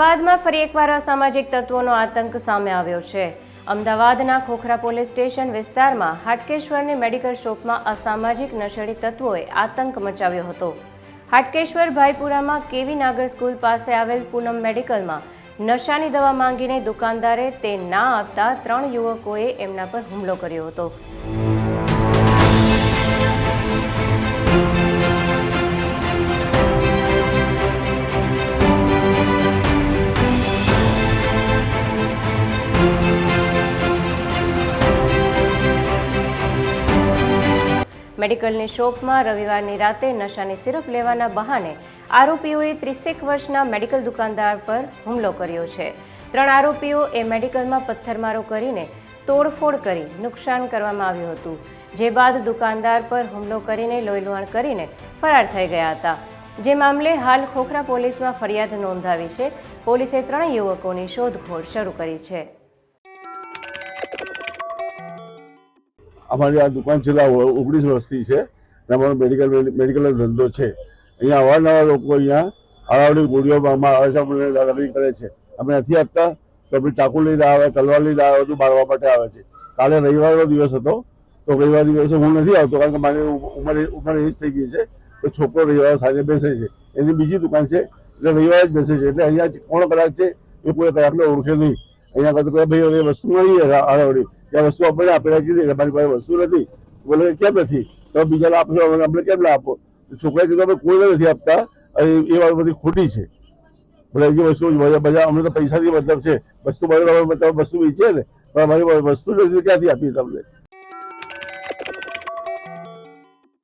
અમદાવાદમાં ફરી એકવાર અસામાજિક તત્વોનો આતંક સામે આવ્યો છે। અમદાવાદના ખોખરા પોલીસ સ્ટેશન વિસ્તારમાં હાટકેશ્વરની મેડિકલ શોપમાં અસામાજિક નશેડી તત્વોએ આતંક મચાવ્યો હતો। હાટકેશ્વર ભાઈપુરામાં કેવી નાગર સ્કૂલ પાસે આવેલ પૂનમ મેડિકલમાં નશાની દવા માંગીને દુકાનદારે તે ના આપતા 3 યુવકોએ એમના પર હુમલો કર્યો હતો। મેડિકલની શોપમાં રવિવારની રાતે નશાની સિરપ લેવાના બહાને આરોપીઓએ 30 વર્ષના મેડિકલ દુકાનદાર પર હુમલો કર્યો છે। 3 આરોપીઓ એ મેડિકલમાં પથ્થરમારો કરીને તોડફોડ કરી નુકસાન કરવામાં આવ્યું હતું, જે બાદ દુકાનદાર પર હુમલો કરીને લોહીલુહાણ કરીને ફરાર થઈ ગયા હતા। જે મામલે હાલ ખોખરા પોલીસમાં ફરિયાદ નોંધાવી છે। પોલીસે 3 યુવકોની શોધખોળ શરૂ કરી છે। અમારી આ દુકાન છેલ્લા 19 વર્ષથી છે। અમારો મેડિકલનો ધંધો છે। અહીંયા અવારનવાર લોકો અહીંયા આડાવડી ગોળીઓમાં આવે છે, અમને દાદાગીરી કરે છે। અમે નથી આપતા તો આપણે ચાકુ લઈને આવે, તલવાર લઈને આવે, બધું મારવા માટે આવે છે। કાલે રવિવારનો દિવસ હતો, તો રવિવાર દિવસે હું નથી આવતો કારણ કે મારી ઉંમર એજ થઈ ગઈ છે। તો છોકરો રવિવાર સાંજે બેસે છે, એની બીજી દુકાન છે એટલે રવિવારે જ બેસે છે। એટલે અહીંયા કોણ કલાક છે એ કોઈ કલાકને ઓળખે નહીં। અહીંયા કરતા ભાઈ વસ્તુ નહીં આડાવડી, ત્યાં વસ્તુ આપણે આપેલા કીધી મારી પાસે વસ્તુ નથી, બોલે કેમ નથી, તો બીજા આપશો, આપણે કેમ ના આપો? છોકરાએ કીધું આપણે કોઈને નથી આપતા, એ વાત બધી ખોટી છે। બોલે જે વસ્તુ બધા અમને તો પૈસાથી મતલબ છે, વસ્તુ બરાબર વસ્તુ વેચે ને, પણ અમારી વસ્તુ નથી ક્યાંથી આપી તમને?